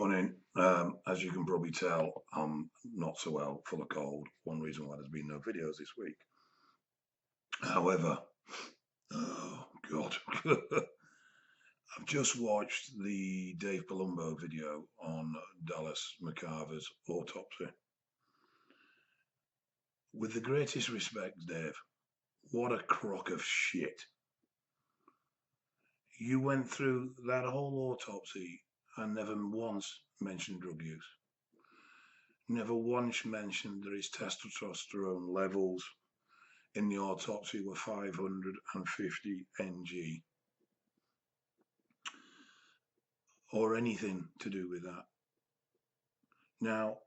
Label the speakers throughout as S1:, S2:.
S1: Morning. As you can probably tell, I'm not so well, full of cold. One reason why there's been no videos this week. However, oh God, I've just watched the Dave Palumbo video on Dallas McCarver's autopsy. With the greatest respect, Dave, what a crock of shit. You went through that whole autopsy and never once mentioned drug use. Never once mentioned that his testosterone levels in the autopsy were 550 ng or anything to do with that. Now,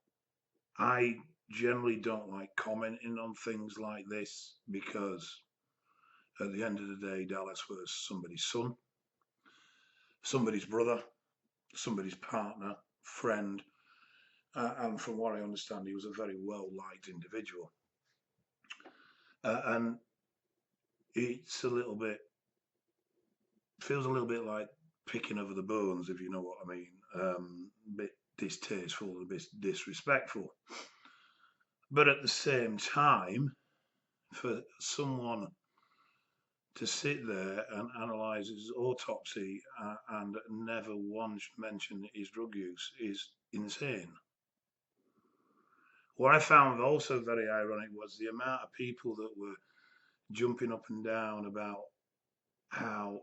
S1: I generally don't like commenting on things like this because at the end of the day, Dallas was somebody's son, somebody's brother, somebody's partner, friend, and from what I understand, he was a very well-liked individual. And it's feels a little bit like picking over the bones, if you know what I mean. A bit distasteful, a bit disrespectful. But at the same time, for someone to sit there and analyse his autopsy and never once mention his drug use is insane. What I found also very ironic was the amount of people that were jumping up and down about how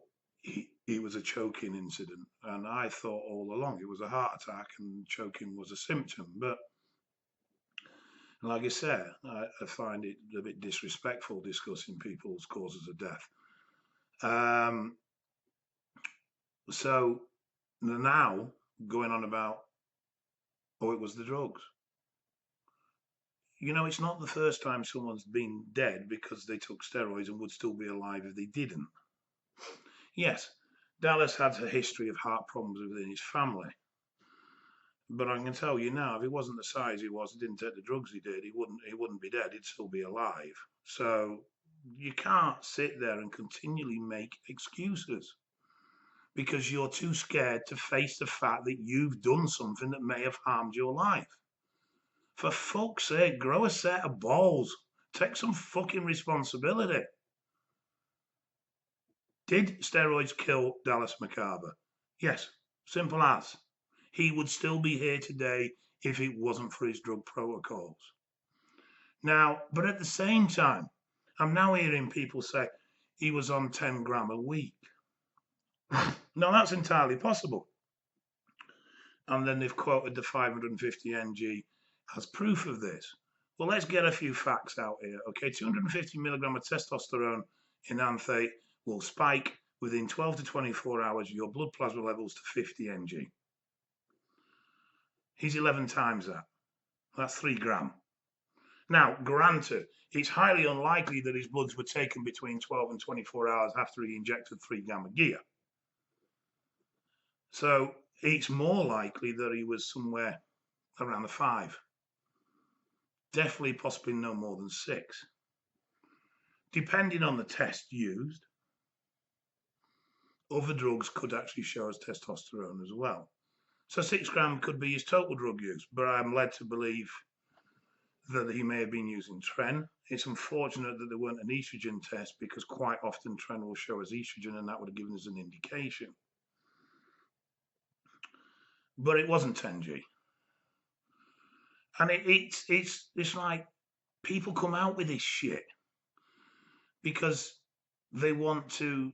S1: it was a choking incident, and I thought all along it was a heart attack and choking was a symptom. But like I said, I find it a bit disrespectful discussing people's causes of death. So now going on about, oh, it was the drugs. You know, it's not the first time someone's been dead because they took steroids and would still be alive if they didn't. Yes, Dallas had a history of heart problems within his family. But I can tell you now, if he wasn't the size he was, he didn't take the drugs he did, he wouldn't be dead, he'd still be alive. So you can't sit there and continually make excuses because you're too scared to face the fact that you've done something that may have harmed your life. For fuck's sake, grow a set of balls. Take some fucking responsibility. Did steroids kill Dallas McCarver? Yes, simple as. He would still be here today if it wasn't for his drug protocols. Now, but at the same time, I'm now hearing people say he was on 10 gram a week. Now, that's entirely possible. And then they've quoted the 550 ng as proof of this. Well, let's get a few facts out here. Okay, 250 milligram of testosterone in Anthate will spike within 12 to 24 hours your blood plasma levels to 50 ng. He's 11 times that. That's 3 gram. Now, granted, it's highly unlikely that his bloods were taken between 12 and 24 hours after he injected 3 gram of gear. So it's more likely that he was somewhere around the 5. Definitely, possibly no more than 6. Depending on the test used, other drugs could actually show us testosterone as well. So 6 gram could be his total drug use, but I'm led to believe that he may have been using Tren. It's unfortunate that there weren't an estrogen test because quite often Tren will show us estrogen and that would have given us an indication. But it wasn't 10G. And it's like people come out with this shit because they want to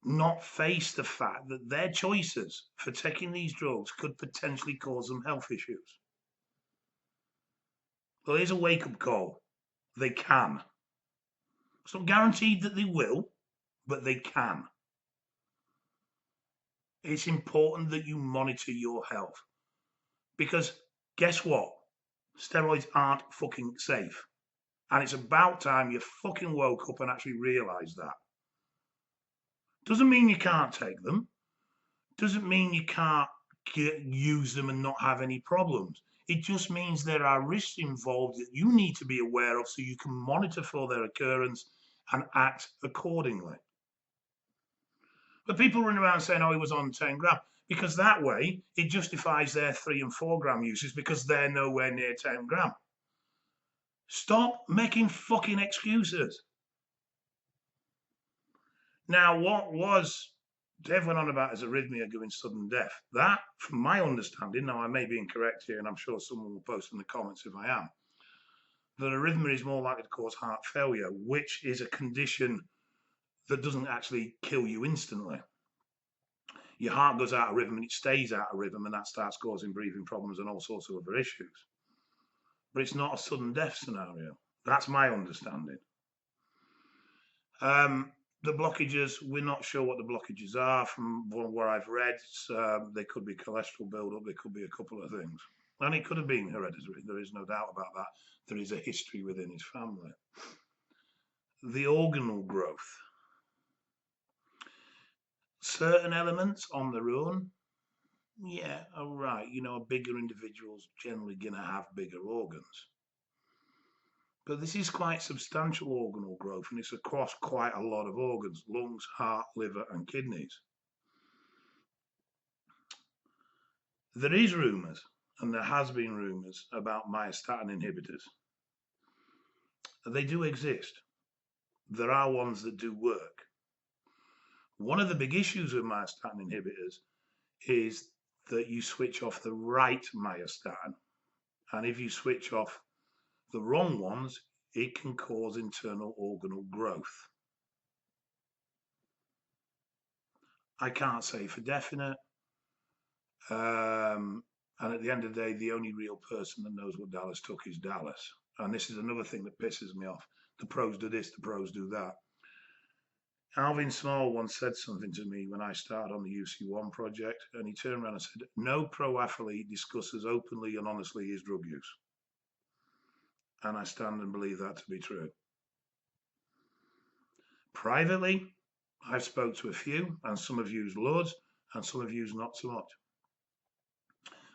S1: not face the fact that their choices for taking these drugs could potentially cause them health issues. Well, here's a wake-up call. They can. It's not guaranteed that they will, but they can. It's important that you monitor your health. Because guess what? Steroids aren't fucking safe. And it's about time you fucking woke up and actually realised that. Doesn't mean you can't take them. Doesn't mean you can't use them and not have any problems. It just means there are risks involved that you need to be aware of so you can monitor for their occurrence and act accordingly. But people run around saying, oh, he was on 10 gram. because that way it justifies their 3 and 4 gram uses because they're nowhere near 10 gram. Stop making fucking excuses. Now, what was Dave went on about his arrhythmia giving sudden death. That, from my understanding, now I may be incorrect here, and I'm sure someone will post in the comments if I am, that arrhythmia is more likely to cause heart failure, which is a condition that doesn't actually kill you instantly. Your heart goes out of rhythm and it stays out of rhythm, and that starts causing breathing problems and all sorts of other issues. But it's not a sudden death scenario. That's my understanding. The blockages, we're not sure what the blockages are. From what I've read, they could be cholesterol buildup, they could be a couple of things. And it could have been hereditary, there is no doubt about that. There is a history within his family. The organal growth. Certain elements on their own, yeah, all right. You know, a bigger individual's generally going to have bigger organs. But this is quite substantial organal growth, and it's across quite a lot of organs: lungs, heart, liver, and kidneys. There is rumours, and there has been rumours about myostatin inhibitors. They do exist. There are ones that do work. One of the big issues with myostatin inhibitors is that you switch off the right myostatin, and if you switch off the wrong ones, it can cause internal organal growth. I can't say for definite. And at the end of the day, the only real person that knows what Dallas took is Dallas. And this is another thing that pisses me off. The pros do this, the pros do that. Alvin Small once said something to me when I started on the UC1 project, and he turned around and said, no pro athlete discusses openly and honestly his drug use. And I stand and believe that to be true. Privately, I've spoke to a few, and some have used loads, and some have used not so much.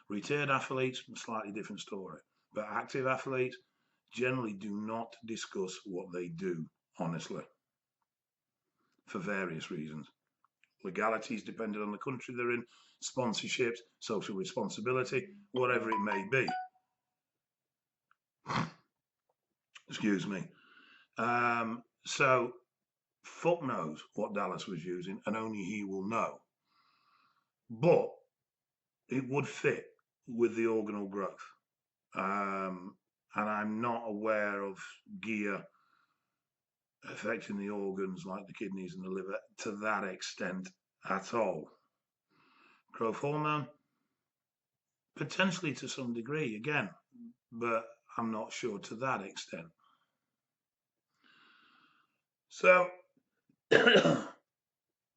S1: Retired athletes, a slightly different story. But active athletes generally do not discuss what they do, honestly, for various reasons. Legalities depending on the country they're in, sponsorships, social responsibility, whatever it may be. Excuse me. So, fuck knows what Dallas was using, and only he will know. But it would fit with the organal growth. And I'm not aware of gear affecting the organs like the kidneys and the liver to that extent at all. Growth hormone, potentially to some degree again, but I'm not sure to that extent. So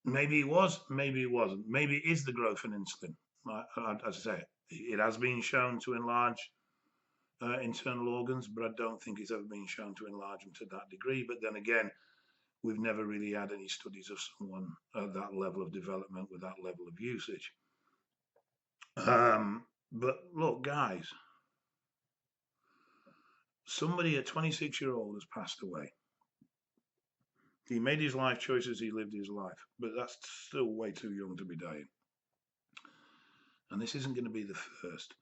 S1: maybe it was, maybe it wasn't. Maybe it is the growth in insulin. As I say, it has been shown to enlarge internal organs, but I don't think it's ever been shown to enlarge them to that degree. But then again, we've never really had any studies of someone at that level of development with that level of usage. But look, guys, somebody at 26-year-old has passed away. He made his life choices, he lived his life, but that's still way too young to be dying. And this isn't going to be the first.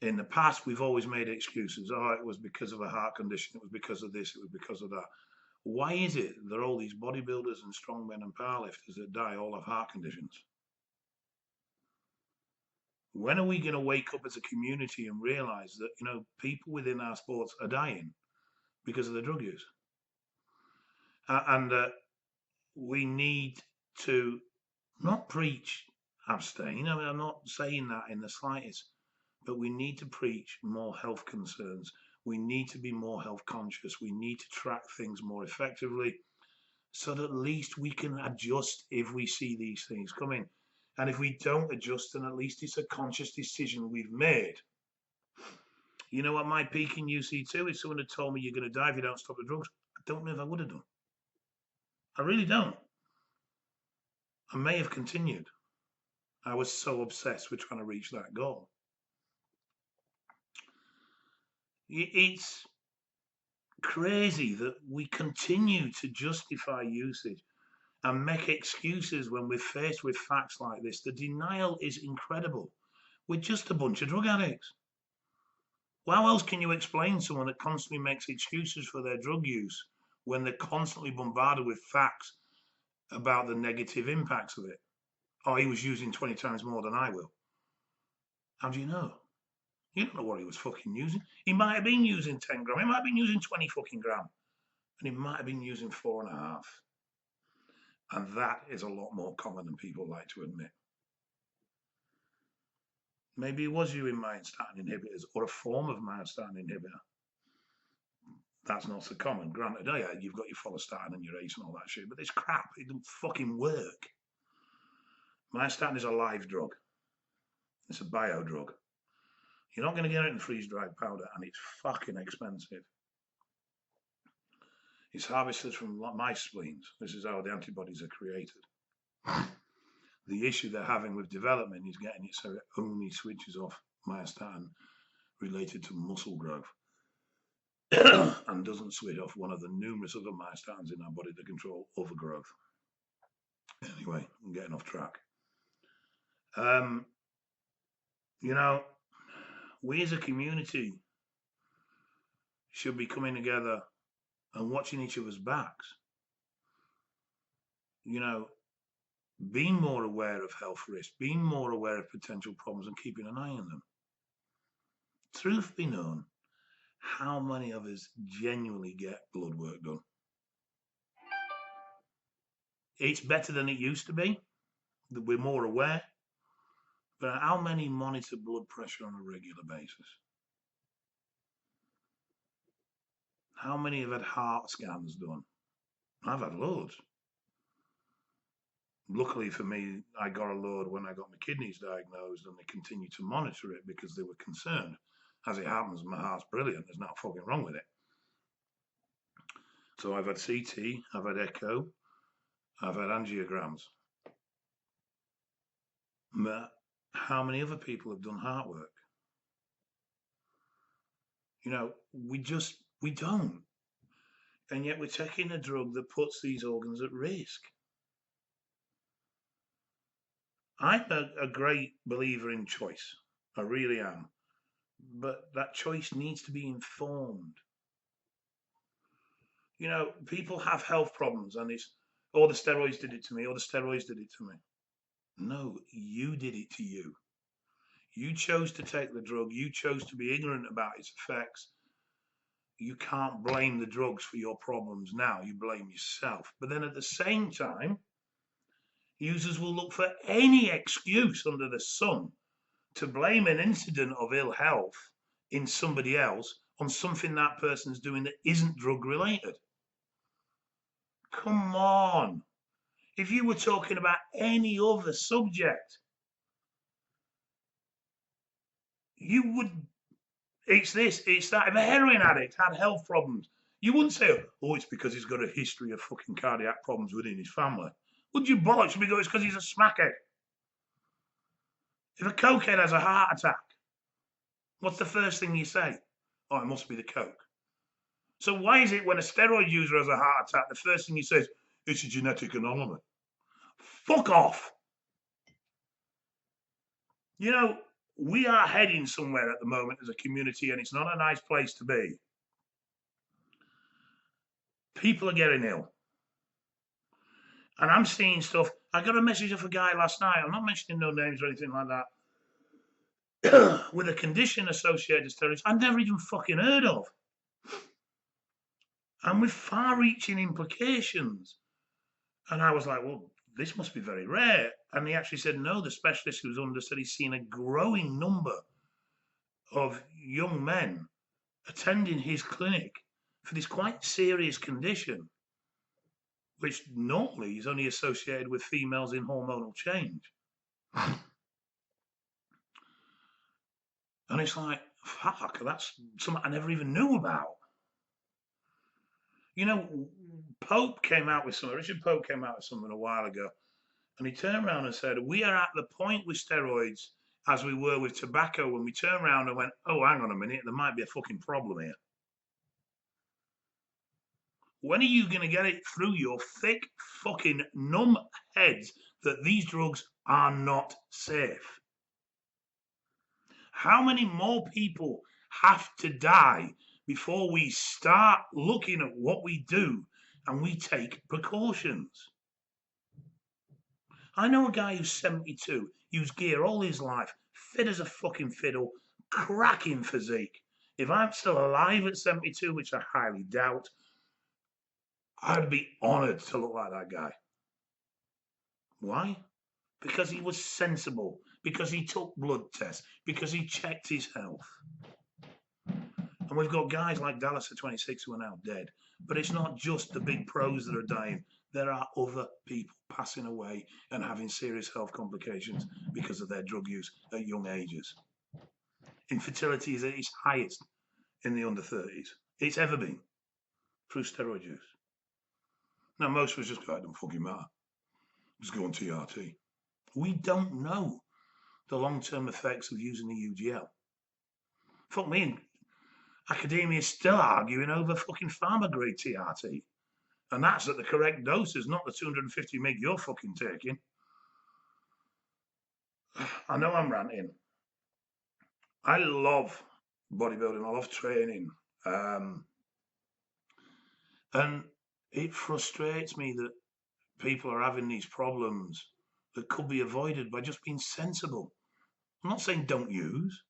S1: In the past, we've always made excuses. Oh, it was because of a heart condition, it was because of this, it was because of that. Why is it that all these bodybuilders and strongmen and powerlifters that die all have heart conditions? When are we going to wake up as a community and realize that, you know, people within our sports are dying because of the drug use? And we need to not preach abstain. I mean, I'm not saying that in the slightest, but we need to preach more health concerns. We need to be more health conscious. We need to track things more effectively so that at least we can adjust if we see these things coming. And if we don't adjust, then at least it's a conscious decision we've made. You know what my peak in UC2 is? Someone had told me you're going to die if you don't stop the drugs. I don't know if I would have done. I really don't. I may have continued. I was so obsessed with trying to reach that goal. It's crazy that we continue to justify usage. and make excuses when we're faced with facts like this. The denial is incredible. We're just a bunch of drug addicts. How else can you explain someone that constantly makes excuses for their drug use when they're constantly bombarded with facts about the negative impacts of it? Oh, he was using 20 times more than I will. How do you know? You don't know what he was fucking using. He might have been using 10 gram. He might have been using 20 fucking gram. And he might have been using 4.5. And that is a lot more common than people like to admit. Maybe he was using myostatin inhibitors or a form of myostatin inhibitor. That's not so common. Granted, oh yeah, you've got your follistatin and your ACE and all that shit, but it's crap. It doesn't fucking work. Myostatin is a live drug. It's a bio drug. You're not going to get it in freeze-dried powder, and it's fucking expensive. It's harvested from mice spleens. This is how the antibodies are created. The issue they're having with development is getting it so it only switches off myostatin related to muscle growth and doesn't switch off one of the numerous other myostatins in our body that control overgrowth. Anyway, I'm getting off track. You know, we as a community should be coming together and watching each other's backs. You know, being more aware of health risks, being more aware of potential problems and keeping an eye on them. Truth be known, how many of us genuinely get blood work done? It's better than it used to be, that we're more aware, but how many monitor blood pressure on a regular basis? How many have had heart scans done? I've had loads. Luckily for me, I got a load when I got my kidneys diagnosed, and they continue to monitor it because they were concerned. As it happens, my heart's brilliant. There's nothing fucking wrong with it. So I've had CT, I've had echo, I've had angiograms. But how many other people have done heart work? You know, we don't. And yet we're taking a drug that puts these organs at risk. I'm a great believer in choice. I really am. But that choice needs to be informed. You know, people have health problems and it's, oh, the steroids did it to me, or the steroids did it to me. No, you did it to you. You chose to take the drug. You chose to be ignorant about its effects. You can't blame the drugs for your problems now. You blame yourself. But then at the same time, users will look for any excuse under the sun to blame an incident of ill health in somebody else on something that person's doing that isn't drug related. Come on. If you were talking about any other subject, you would, it's this, it's that. If a heroin addict had health problems, you wouldn't say, oh, it's because he's got a history of fucking cardiac problems within his family. Would you bollocks me go, it's because he's a smackhead? If a cokehead has a heart attack, what's the first thing you say? Oh, it must be the coke. So why is it when a steroid user has a heart attack, the first thing you say is, it's a genetic anomaly? Fuck off. You know, we are heading somewhere at the moment as a community, and it's not a nice place to be. People are getting ill. And I'm seeing stuff. I got a message off a guy last night. I'm not mentioning no names or anything like that. With a condition associated with steroids I've never even fucking heard of. And with far-reaching implications. And I was like, well, this must be very rare. And he actually said, no, the specialist who was under said he's seen a growing number of young men attending his clinic for this quite serious condition, which normally is only associated with females in hormonal change. And it's like, fuck, that's something I never even knew about. You know, Richard Pope came out with something a while ago, and he turned around and said, we are at the point with steroids as we were with tobacco when we turned around and went, oh, hang on a minute, there might be a fucking problem here. When are you going to get it through your thick, fucking numb heads that these drugs are not safe? How many more people have to die before we start looking at what we do and we take precautions? I know a guy who's 72, used gear all his life, fit as a fucking fiddle, cracking physique. If I'm still alive at 72, which I highly doubt, I'd be honoured to look like that guy. Why? Because he was sensible, because he took blood tests, because he checked his health. And we've got guys like Dallas at 26 who are now dead. But it's not just the big pros that are dying. There are other people passing away and having serious health complications because of their drug use at young ages. Infertility is at its highest in the under 30s. It's ever been through steroid use. Now, most of us just go, it don't fucking matter. Just go on TRT. We don't know the long-term effects of using the UGL. Fuck me, academia is still arguing over fucking pharma-grade TRT. And that's at the correct doses, not the 250 mg you're fucking taking. I know I'm ranting. I love bodybuilding. I love training. And it frustrates me that people are having these problems that could be avoided by just being sensible. I'm not saying don't use.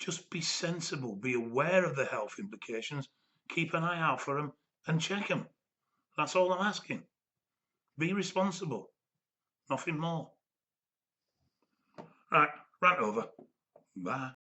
S1: Just be sensible. Be aware of the health implications. Keep an eye out for them and check them. That's all I'm asking. Be responsible. Nothing more. Right, rant over. Bye.